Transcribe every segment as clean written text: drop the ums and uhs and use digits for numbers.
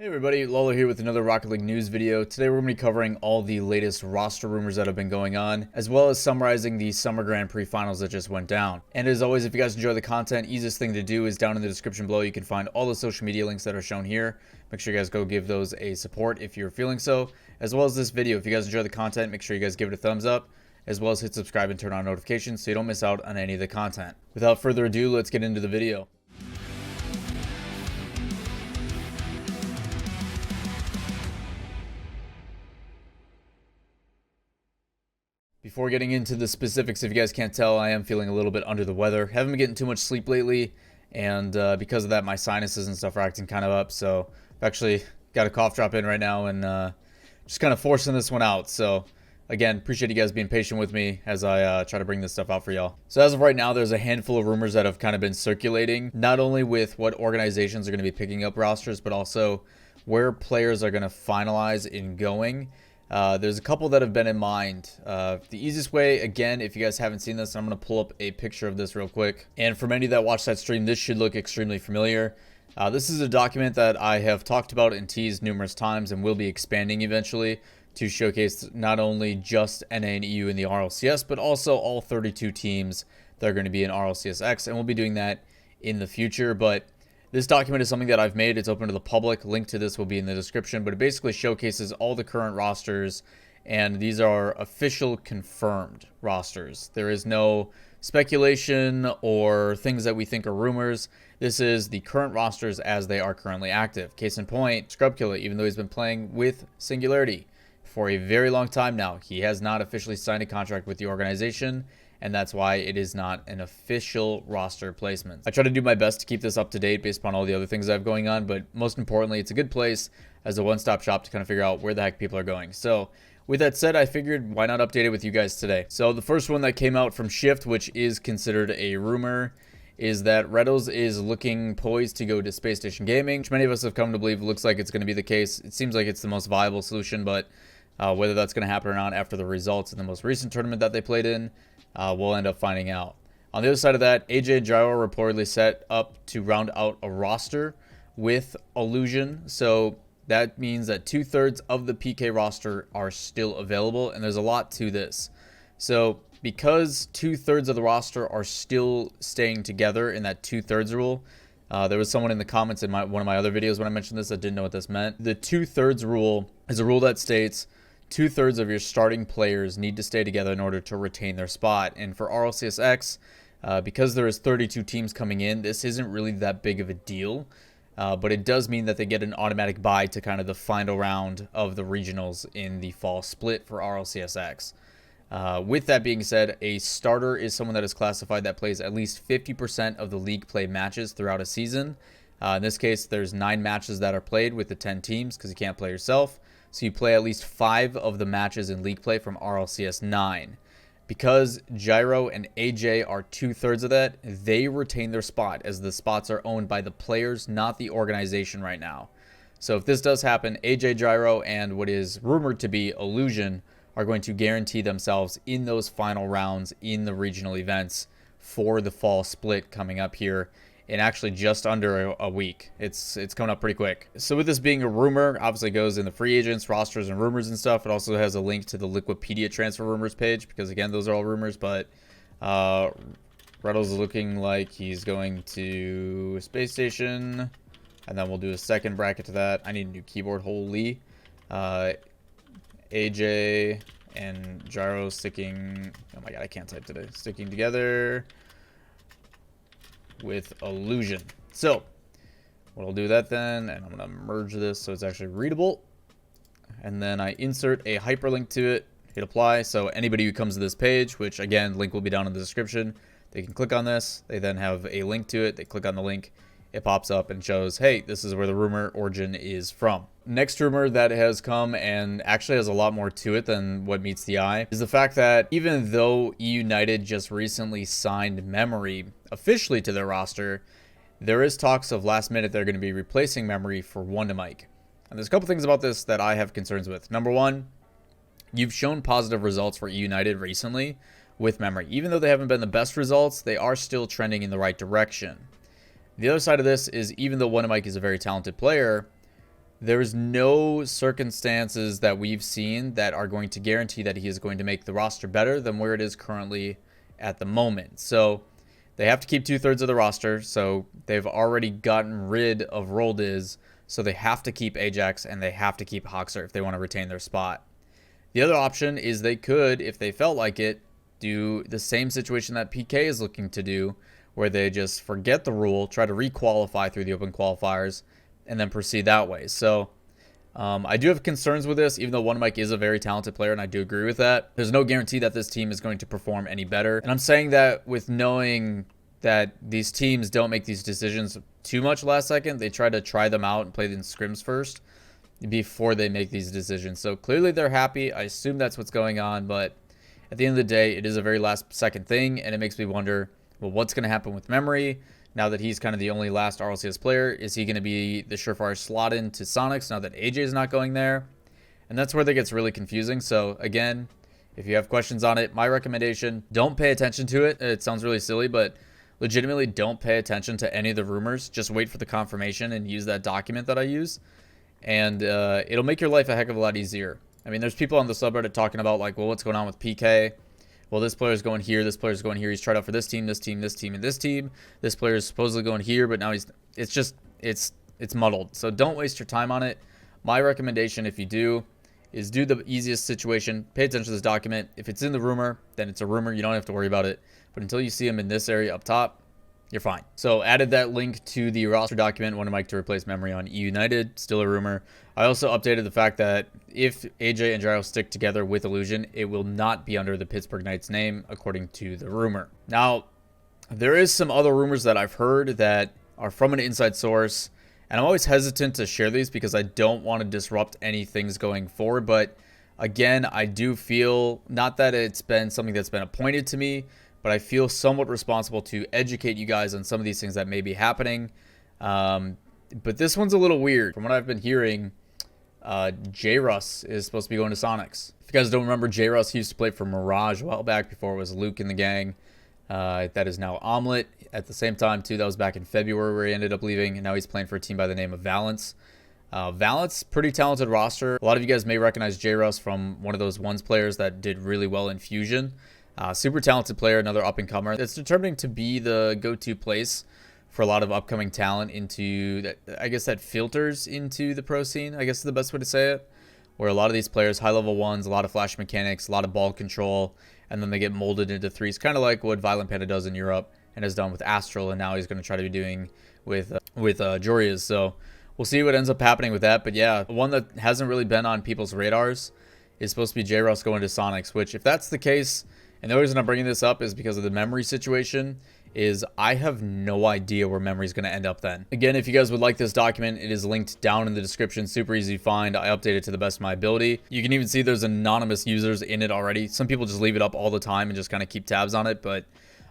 Hey everybody, Lawler here with another Rocket League news video. Today we're going to be covering all the latest roster rumors that have been going on, as well as summarizing the Summer Grand Prix finals that just went down. And as always, if you guys enjoy the content, easiest thing to do is down in the description below. You can find all the social media links that are shown here. Make sure you guys go give those a support if you're feeling so, as well as this video. If you guys enjoy the content, make sure you guys give it a thumbs up, as well as hit subscribe and turn on notifications so you don't miss out on any of the content. Without further ado, let's get into the video. Before getting into the specifics, if you guys can't tell, I am feeling a little bit under the weather. Haven't been getting too much sleep lately, and because of that, my sinuses and stuff are acting kind of up. So I've actually got a cough drop in right now and just kind of forcing this one out. So again, appreciate you guys being patient with me as I try to bring this stuff out for y'all. So as of right now, there's a handful of rumors that have kind of been circulating, not only with what organizations are going to be picking up rosters, but also where players are going to finalize in going. There's a couple that have been in mind. The easiest way, again, if you guys haven't seen this, I'm going to pull up a picture of this real quick. And for many that watch that stream, this should look extremely familiar. This is a document that I have talked about and teased numerous times and will be expanding eventually to showcase not only just NA and EU in the RLCS, but also all 32 teams that are going to be in RLCS X. And we'll be doing that in the future. But this document is something that I've made. It's open to the public. Link to this will be in the description, but it basically showcases all the current rosters, and these are official confirmed rosters. There is no speculation or things that we think are rumors. This is the current rosters as they are currently active. Case in point, Scrubkilla, even though he's been playing with Singularity for a very long time now, he has not officially signed a contract with the organization, and that's why it is not an official roster placement. I try to do my best to keep this up to date based upon all the other things I have going on, but most importantly, it's a good place as a one-stop shop to kind of figure out where the heck people are going. So with that said, I figured why not update it with you guys today. So the first one that came out from Shift, which is considered a rumor, is that Retals is looking poised to go to Space Station Gaming, which many of us have come to believe looks like it's going to be the case. It seems like it's the most viable solution, but whether that's going to happen or not after the results in the most recent tournament that they played in, we'll end up finding out. On the other side of that, AyyJayy and Gyro reportedly set up to round out a roster with Allushin. So that means that 2/3 of the PK roster are still available, and there's a lot to this. So because 2/3 of the roster are still staying together in that 2/3 rule, there was someone in the comments in one of my other videos when I mentioned this that didn't know what this meant. The 2/3 rule is a rule that states 2/3 of your starting players need to stay together in order to retain their spot. And for RLCS X, because there is 32 teams coming in, this isn't really that big of a deal. But it does mean that they get an automatic bye to kind of the final round of the regionals in the fall split for RLCS X. With that being said, a starter is someone that is classified that plays at least 50% of the league play matches throughout a season. In this case, there's 9 matches that are played with the 10 teams because you can't play yourself. So you play at least 5 of the matches in league play from RLCS 9. Because Gyro and AyyJayy are 2/3 of that, they retain their spot as the spots are owned by the players, not the organization right now. So if this does happen, AyyJayy, Gyro, and what is rumored to be Allushin are going to guarantee themselves in those final rounds in the regional events for the fall split coming up here in actually just under a week. It's coming up pretty quick. So with this being a rumor, obviously it goes in the free agents, rosters, and rumors and stuff. It also has a link to the Liquipedia transfer rumors page because, again, those are all rumors. But Retals is looking like he's going to Space Station, and then we'll do a second bracket to that. I need a new keyboard. Holy. AyyJayy and Gyro sticking... Oh my god, I can't type today. Sticking together with Allushin. So what I'll do that then, and I'm going to merge this so it's actually readable, and then I insert a hyperlink to it, hit apply. So anybody who comes to this page, which again, link will be down in the description, they can click on this, they then have a link to it, they click on the link, it pops up and shows, hey, this is where the rumor origin is from. Next rumor that has come, and actually has a lot more to it than what meets the eye, is the fact that even though eUnited just recently signed Memory officially to their roster, there is talks of last minute they're going to be replacing Memory for Wondamike. And there's a couple things about this that I have concerns with. Number one, you've shown positive results for eUnited recently with Memory. Even though they haven't been the best results, they are still trending in the right direction. The other side of this is, even though Wondamike is a very talented player, there's no circumstances that we've seen that are going to guarantee that he is going to make the roster better than where it is currently at the moment. So they have to keep 2/3 of the roster. So they've already gotten rid of Roldiz. So they have to keep Ajax and they have to keep Hoxer if they want to retain their spot. The other option is they could, if they felt like it, do the same situation that PK is looking to do, where they just forget the rule, try to re-qualify through the open qualifiers, and then proceed that way. So I do have concerns with this, even though Wondamike is a very talented player, and I do agree with that. There's no guarantee that this team is going to perform any better. And I'm saying that with knowing that these teams don't make these decisions too much last second. They try them out and play the scrims first before they make these decisions. So clearly they're happy. I assume that's what's going on, but at the end of the day, it is a very last second thing, and it makes me wonder, well, what's going to happen with Memory now that he's kind of the only last RLCS player? Is he going to be the surefire slot into Sonics now that AyyJayy is not going there? And that's where that gets really confusing. So again, if you have questions on it, my recommendation, don't pay attention to it. It sounds really silly, but legitimately don't pay attention to any of the rumors. Just wait for the confirmation and use that document that I use. And it'll make your life a heck of a lot easier. I mean, there's people on the subreddit talking about, like, well, what's going on with PK? Well, this player's going here, this player's going here. He's tried out for this team, this team, this team, and this team. This player is supposedly going here, but now it's muddled. So don't waste your time on it. My recommendation, if you do, is do the easiest situation. Pay attention to this document. If it's in the rumor, then it's a rumor. You don't have to worry about it. But until you see him in this area up top, you're fine. So added that link to the roster document, Wondamike to replace Memory on eUnited, still a rumor. I also updated the fact that if AyyJayy and Gyro stick together with Allushin, it will not be under the Pittsburgh Knights name, according to the rumor. Now, there is some other rumors that I've heard that are from an inside source, and I'm always hesitant to share these because I don't want to disrupt any things going forward. But again, I do feel, not that it's been something that's been appointed to me, but I feel somewhat responsible to educate you guys on some of these things that may be happening. But this one's a little weird. From what I've been hearing, Gyro is supposed to be going to Sonics. If you guys don't remember, Gyro used to play for Mirage a while back before it was Luke in the gang. That is now Omelette. At the same time, too, that was back in February where he ended up leaving, and now he's playing for a team by the name of Valence. Valence, pretty talented roster. A lot of you guys may recognize Gyro from one of those ones players that did really well in Fusion. Super talented player, another up-and-comer. It's determining to be the go-to place for a lot of upcoming talent into that. I guess that filters into the pro scene, I guess is the best way to say it. Where a lot of these players, high-level ones, a lot of flash mechanics, a lot of ball control, and then they get molded into threes, kind of like what Violent Panda does in Europe and has done with Astral, and now he's going to try to be doing with Jorias. So we'll see what ends up happening with that. But yeah, one that hasn't really been on people's radars is supposed to be Gyro going to Sonics, which if that's the case, and the reason I'm bringing this up is because of the Memory situation, is I have no idea where Memory is going to end up then. Again, if you guys would like this document, it is linked down in the description. Super easy to find. I update it to the best of my ability. You can even see there's anonymous users in it already. Some people just leave it up all the time and just kind of keep tabs on it. But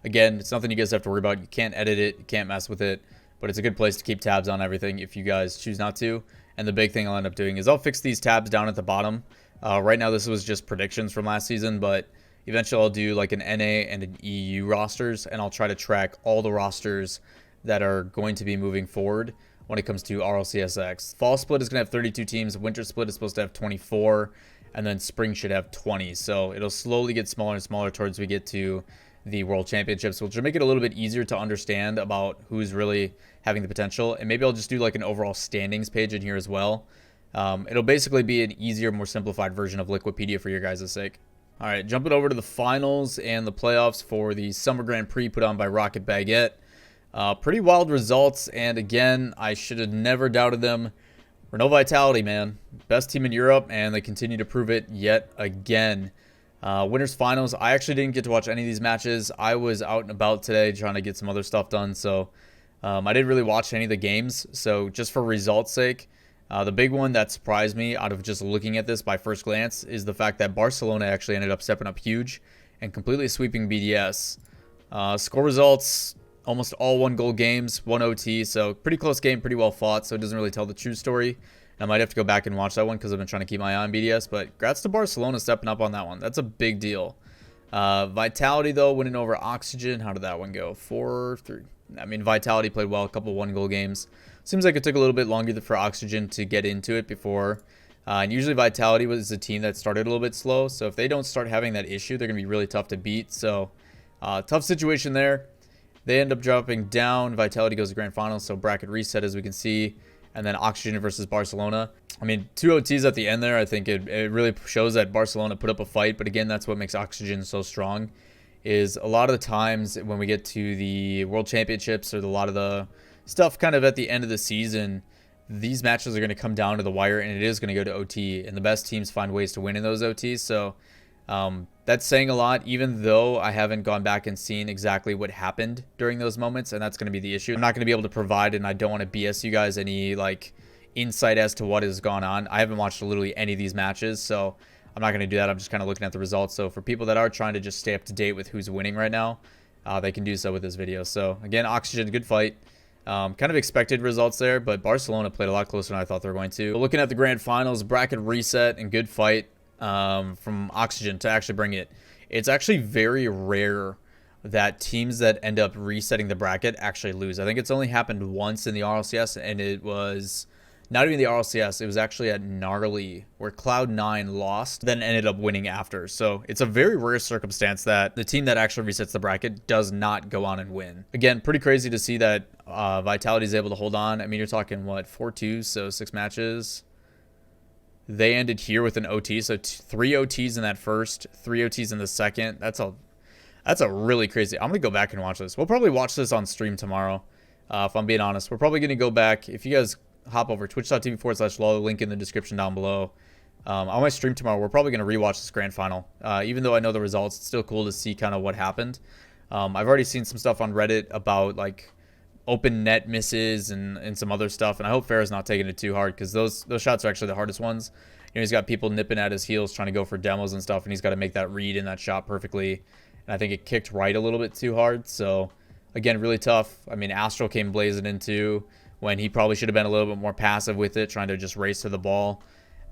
again, it's nothing you guys have to worry about. You can't edit it. You can't mess with it. But it's a good place to keep tabs on everything if you guys choose not to. And the big thing I'll end up doing is I'll fix these tabs down at the bottom. Right now, this was just predictions from last season, but eventually I'll do like an NA and an EU rosters, and I'll try to track all the rosters that are going to be moving forward when it comes to RLCS X. Fall split is going to have 32 teams. Winter split is supposed to have 24, and then spring should have 20. So it'll slowly get smaller and smaller towards we get to the World Championships, which will make it a little bit easier to understand about who's really having the potential. And maybe I'll just do like an overall standings page in here as well. It'll basically be an easier, more simplified version of Liquipedia for your guys' sake. All right, jumping over to the finals and the playoffs for the Summer Grand Prix put on by Rocket Baguette. Pretty wild results, and again, I should have never doubted them. Renault Vitality, man. Best team in Europe, and they continue to prove it yet again. Winners finals, I actually didn't get to watch any of these matches. I was out and about today trying to get some other stuff done, so I didn't really watch any of the games. So just for results' sake, the big one that surprised me out of just looking at this by first glance is the fact that Barcelona actually ended up stepping up huge and completely sweeping BDS. Score results, almost all 1-goal games, 1 OT, so pretty close game, pretty well fought, so it doesn't really tell the true story. I might have to go back and watch that one because I've been trying to keep my eye on BDS, but congrats to Barcelona stepping up on that one. That's a big deal. Vitality, though, winning over Oxygen. How did that one go? 4-3. I mean, Vitality played well, a couple 1-goal games. seems like it took a little bit longer for Oxygen to get into it before. And usually Vitality was a team that started a little bit slow. So if they don't start having that issue, they're going to be really tough to beat. So tough situation there. They end up dropping down. Vitality goes to grand finals. So bracket reset, as we can see. And then Oxygen versus Barcelona. I mean, 2 OTs at the end there. I think it really shows that Barcelona put up a fight. But again, that's what makes Oxygen so strong. Is a lot of the times when we get to the World Championships or a lot of the stuff kind of at the end of the season, these matches are going to come down to the wire, and it is going to go to OT, and the best teams find ways to win in those OTs. So that's saying a lot, even though I haven't gone back and seen exactly what happened during those moments, and that's going to be the issue. I'm not going to be able to provide, and I don't want to BS you guys any like insight as to what has gone on. I haven't watched literally any of these matches, so I'm not going to do that. I'm just kind of looking at the results. So for people that are trying to just stay up to date with who's winning right now, they can do so with this video. So again, Oxygen, good fight. Kind of expected results there, but Barcelona played a lot closer than I thought they were going to. But looking at the grand finals, bracket reset and good fight from Oxygen to actually bring it. It's actually very rare that teams that end up resetting the bracket actually lose. I think it's only happened once in the RLCS, and it was not even the RLCS. It was actually at Gnarly, where Cloud9 lost, then ended up winning after. So it's a very rare circumstance that the team that actually resets the bracket does not go on and win. Again, pretty crazy to see that Vitality is able to hold on. I mean, you're talking, what, 4-2, so 6 matches. They ended here with an OT, so 3 OTs in that first, 3 OTs in the second. That's a really crazy. I'm going to go back and watch this. We'll probably watch this on stream tomorrow, if I'm being honest. We're probably going to go back. If you guys hop over twitch.tv/Lawler, link in the description down below. On my stream tomorrow, we're probably going to rewatch this grand final. Even though I know the results, it's still cool to see kind of what happened. I've already seen some stuff on Reddit about like open net misses and some other stuff, and I hope Farah's not taking it too hard, because those shots are actually the hardest ones. You know, he's got people nipping at his heels trying to go for demos and stuff, and he's got to make that read in that shot perfectly. And I think it kicked right a little bit too hard. So again, really tough. I mean, Astral came blazing into when he probably should have been a little bit more passive with it, trying to just race to the ball.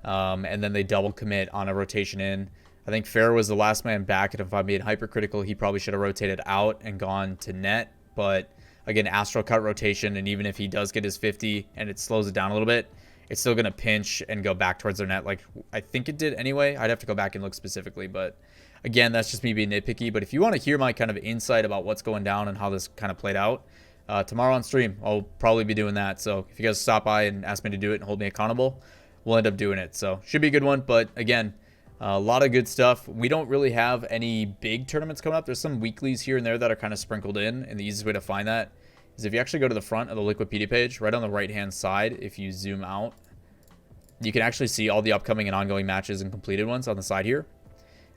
And then they double commit on a rotation in. I think Farah was the last man back, and if I'm being hypercritical, he probably should have rotated out and gone to net. But again, Astral cut rotation, and even if he does get his 50 and it slows it down a little bit, it's still going to pinch and go back towards their net like I think it did anyway. I'd have to go back and look specifically, but again, that's just me being nitpicky. But if you want to hear my kind of insight about what's going down and how this kind of played out, tomorrow on stream, I'll probably be doing that. So if you guys stop by and ask me to do it and hold me accountable, we'll end up doing it. So should be a good one. But again, a lot of good stuff. We don't really have any big tournaments coming up. There's some weeklies here and there that are kind of sprinkled in. And the easiest way to find that is if you actually go to the front of the Liquipedia page, right on the right-hand side, if you zoom out, you can actually see all the upcoming and ongoing matches and completed ones on the side here.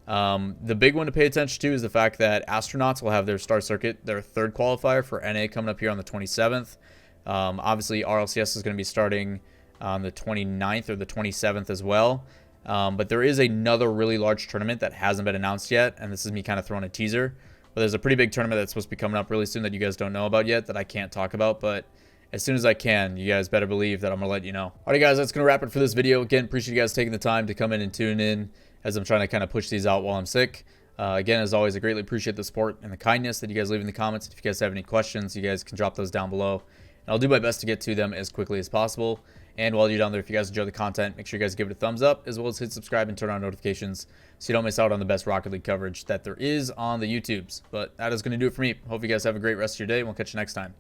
The big one to pay attention to is the fact that Astronauts will have their Star Circuit, their 3rd qualifier for NA, coming up here on the 27th. Obviously, RLCS is going to be starting on the 29th or the 27th as well. But there is another really large tournament that hasn't been announced yet, and this is me kind of throwing a teaser. But there's a pretty big tournament that's supposed to be coming up really soon that you guys don't know about yet, that I can't talk about, but as soon as I can, you guys better believe that I'm going to let you know. Alright guys, that's going to wrap it for this video. Again, appreciate you guys taking the time to come in and tune in as I'm trying to kind of push these out while I'm sick. Again, as always, I greatly appreciate the support and the kindness that you guys leave in the comments. If you guys have any questions, you guys can drop those down below, and I'll do my best to get to them as quickly as possible. And while you're down there, if you guys enjoy the content, make sure you guys give it a thumbs up, as well as hit subscribe and turn on notifications so you don't miss out on the best Rocket League coverage that there is on the YouTubes. But that is going to do it for me. Hope you guys have a great rest of your day, and we'll catch you next time.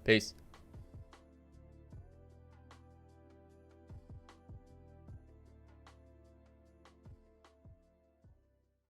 Peace.